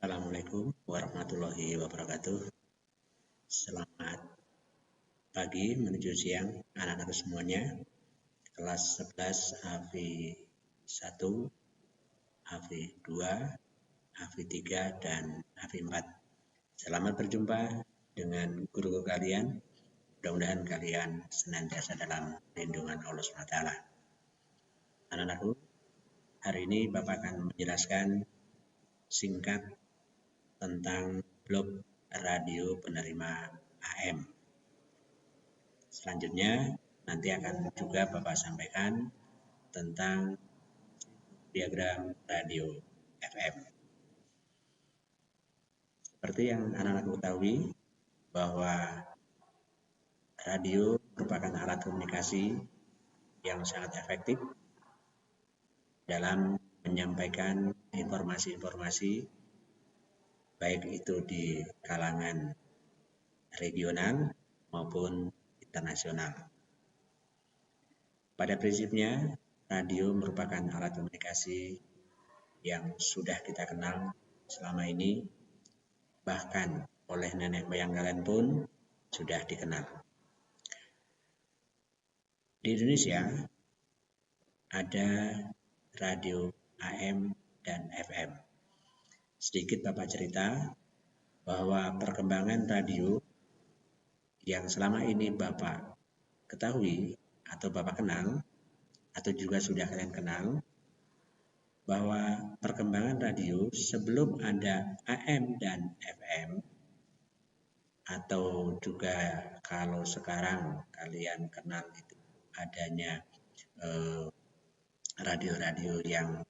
Assalamualaikum warahmatullahi wabarakatuh. Selamat pagi menuju siang anak-anak semuanya. Kelas 11 AV1, AV2, AV3 dan AV4. Selamat berjumpa dengan guru kalian. Mudah-mudahan kalian senantiasa dalam lindungan Allah SWT. Anak-anakku, hari ini Bapak akan menjelaskan singkat tentang blok radio penerima AM. Selanjutnya nanti akan juga Bapak sampaikan tentang diagram radio FM. Seperti yang anak-anak ketahui bahwa radio merupakan alat komunikasi yang sangat efektif dalam menyampaikan informasi-informasi baik itu di kalangan regional maupun internasional. Pada prinsipnya, radio merupakan alat komunikasi yang sudah kita kenal selama ini, bahkan oleh nenek moyang kalian pun sudah dikenal. Di Indonesia ada radio AM dan FM. Sedikit Bapak cerita bahwa perkembangan radio yang selama ini Bapak ketahui atau Bapak kenal atau juga sudah kalian kenal, bahwa perkembangan radio sebelum ada AM dan FM, atau juga kalau sekarang kalian kenal itu adanya radio-radio yang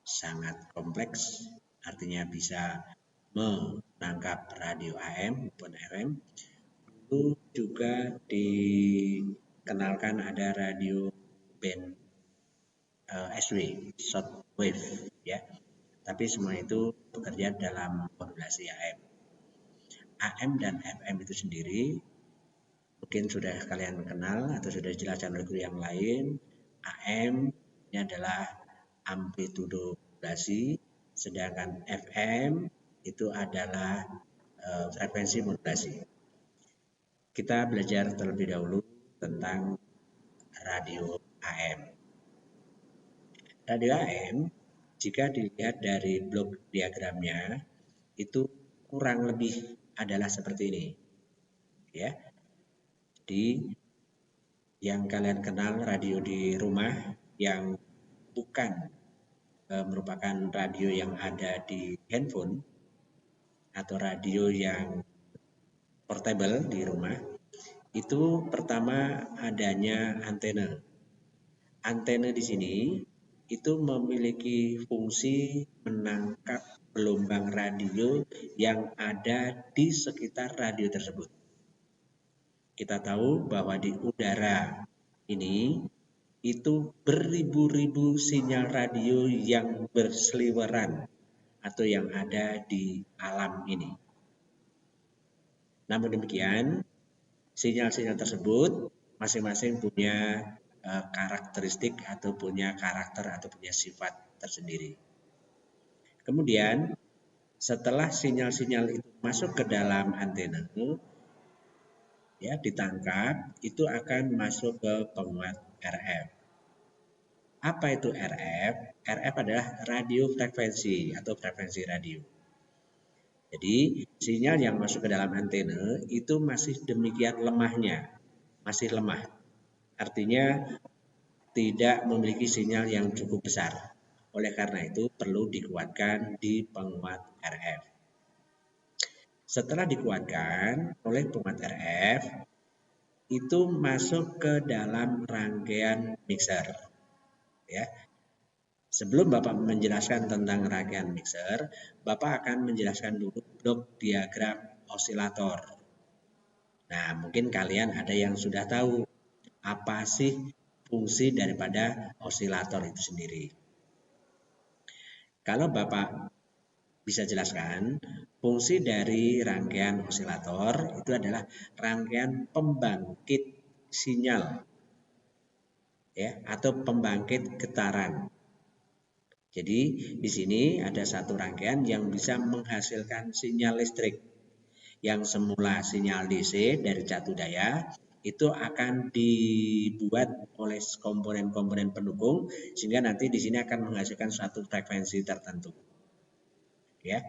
sangat kompleks, artinya bisa menangkap radio AM maupun FM. Dulu juga dikenalkan ada radio band SW, short wave, ya. Tapi semua itu bekerja dalam modulasi AM. AM dan FM itu sendiri mungkin sudah kalian kenal atau sudah dijelaskan oleh guru yang lain. AM ini adalah amplitudo modulasi, sedangkan FM itu adalah frekuensi modulasi. Kita belajar terlebih dahulu tentang radio AM. Radio AM, jika dilihat dari blok diagramnya, itu kurang lebih adalah seperti ini. Ya. Jadi, yang kalian kenal radio di rumah yang bukan merupakan radio yang ada di handphone atau radio yang portable di rumah, itu pertama adanya antena. Antena di sini itu memiliki fungsi menangkap gelombang radio yang ada di sekitar radio tersebut. Kita tahu bahwa di udara ini itu beribu-ribu sinyal radio yang berseliweran atau yang ada di alam ini. Namun demikian, sinyal-sinyal tersebut masing-masing punya karakteristik atau punya karakter atau punya sifat tersendiri. Kemudian setelah sinyal-sinyal itu masuk ke dalam antena, ya ditangkap, itu akan masuk ke penguat RF. Apa itu RF? RF adalah radio frekuensi atau frekuensi radio. Jadi sinyal yang masuk ke dalam antena itu masih demikian lemahnya, masih lemah. Artinya tidak memiliki sinyal yang cukup besar. Oleh karena itu perlu dikuatkan di penguat RF. Setelah dikuatkan oleh penguat RF, itu masuk ke dalam rangkaian mixer. Ya. Sebelum Bapak menjelaskan tentang rangkaian mixer, Bapak akan menjelaskan dulu blok diagram osilator. Nah, mungkin kalian ada yang sudah tahu apa sih fungsi daripada osilator itu sendiri. Kalau Bapak bisa jelaskan, fungsi dari rangkaian osilator itu adalah rangkaian pembangkit sinyal, ya, atau pembangkit getaran. Jadi di sini ada satu rangkaian yang bisa menghasilkan sinyal listrik yang semula sinyal DC dari catu daya itu akan dibuat oleh komponen-komponen pendukung sehingga nanti di sini akan menghasilkan suatu frekuensi tertentu. Ya.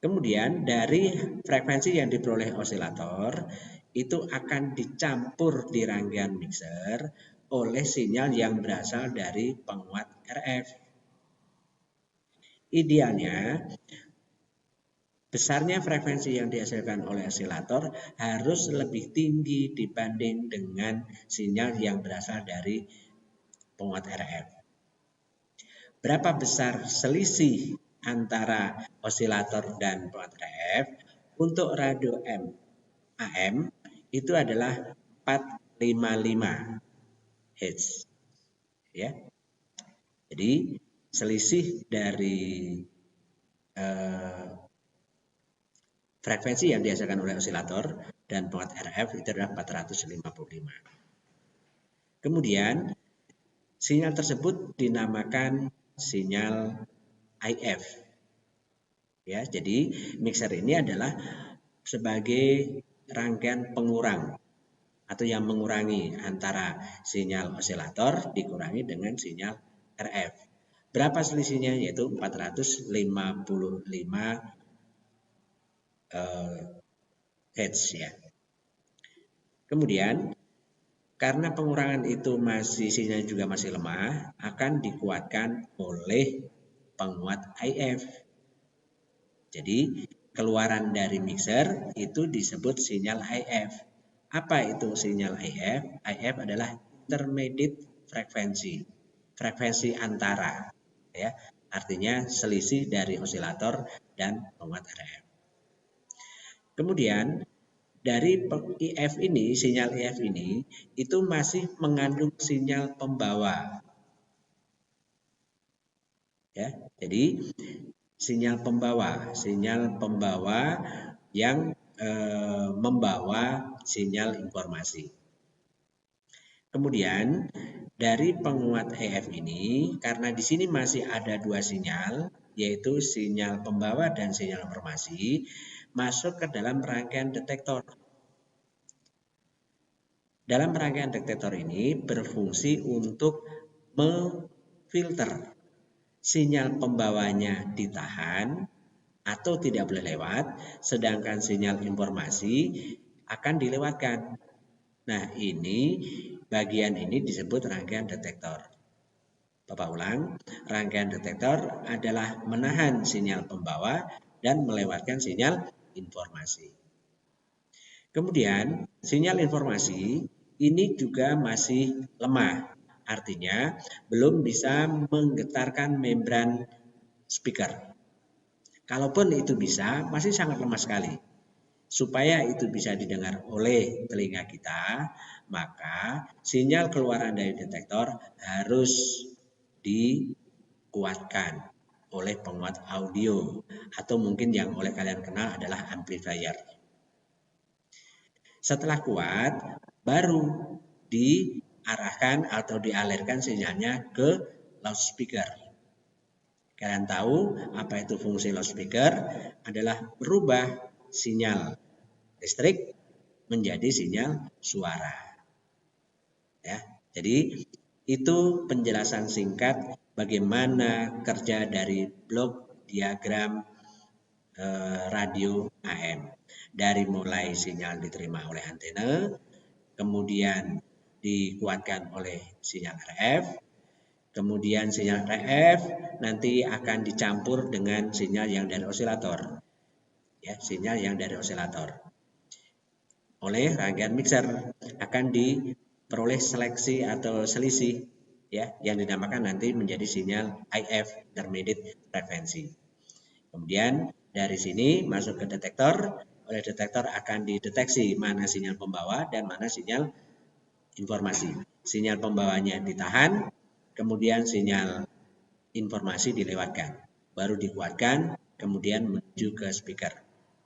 Kemudian dari frekuensi yang diperoleh osilator itu akan dicampur di rangkaian mixer oleh sinyal yang berasal dari penguat RF. Idealnya, besarnya frekuensi yang dihasilkan oleh osilator harus lebih tinggi dibanding dengan sinyal yang berasal dari penguat RF. Berapa besar selisih antara osilator dan penguat RF? Untuk radio AM itu adalah 455 Hz. Ya. Jadi selisih dari frekuensi yang dihasilkan oleh osilator dan penguat RF itu adalah 455. Kemudian sinyal tersebut dinamakan sinyal IF. Ya, jadi mixer ini adalah sebagai rangkaian pengurang atau yang mengurangi antara sinyal osilator dikurangi dengan sinyal RF. Berapa selisihnya? Yaitu 455 Hz ya. Kemudian karena pengurangan itu sinyal juga masih lemah, akan dikuatkan oleh penguat IF. Jadi keluaran dari mixer itu disebut sinyal IF. Apa itu sinyal IF? IF adalah intermediate frekuensi, frekuensi antara, ya, artinya selisih dari osilator dan penguat RF. Kemudian dari IF ini, sinyal IF ini itu masih mengandung sinyal pembawa, ya. Jadi sinyal pembawa yang membawa sinyal informasi. Kemudian dari penguat EF ini, karena di sini masih ada dua sinyal, yaitu sinyal pembawa dan sinyal informasi, masuk ke dalam rangkaian detektor. Dalam rangkaian detektor ini berfungsi untuk memfilter sinyal pembawanya ditahan atau tidak boleh lewat, sedangkan sinyal informasi akan dilewatkan. Nah, bagian ini disebut rangkaian detektor. Bapak ulang, rangkaian detektor adalah menahan sinyal pembawa dan melewatkan sinyal informasi. Kemudian, sinyal informasi ini juga masih lemah. Artinya, belum bisa menggetarkan membran speaker. Kalaupun itu bisa, masih sangat lemah sekali. Supaya itu bisa didengar oleh telinga kita, maka sinyal keluaran dari detektor harus dikuatkan oleh penguat audio atau mungkin yang oleh kalian kenal adalah amplifier. Setelah kuat, baru diarahkan atau dialirkan sinyalnya ke loudspeaker. Kalian tahu apa itu fungsi loudspeaker? Adalah berubah sinyal listrik menjadi sinyal suara. Ya, jadi itu penjelasan singkat bagaimana kerja dari blok diagram radio AM. Dari mulai sinyal diterima oleh antena, kemudian dikuatkan oleh sinyal RF, kemudian sinyal RF nanti akan dicampur dengan sinyal yang dari osilator. Ya, sinyal yang dari osilator. Oleh rangkaian mixer akan diperoleh seleksi atau selisih ya yang dinamakan nanti menjadi sinyal IF intermediate frekuensi. Kemudian dari sini masuk ke detektor, oleh detektor akan dideteksi mana sinyal pembawa dan mana sinyal informasi. Sinyal pembawanya ditahan, kemudian sinyal informasi dilewatkan, baru dikuatkan, kemudian menuju ke speaker.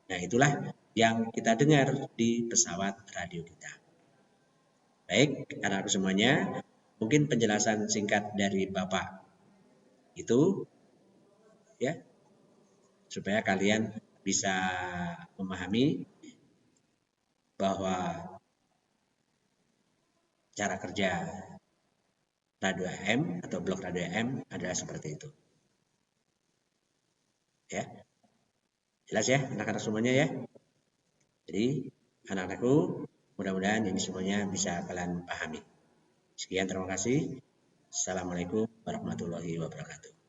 Nah, itulah yang kita dengar di pesawat radio kita. Baik, anak-anak semuanya, mungkin penjelasan singkat dari Bapak Itu ya, supaya kalian bisa memahami bahwa cara kerja radio AM atau blok radio AM adalah seperti itu. Ya, jelas ya anak-anak semuanya ya. Jadi anak-anakku, mudah-mudahan ini semuanya bisa kalian pahami. Sekian, terima kasih. Assalamualaikum warahmatullahi wabarakatuh.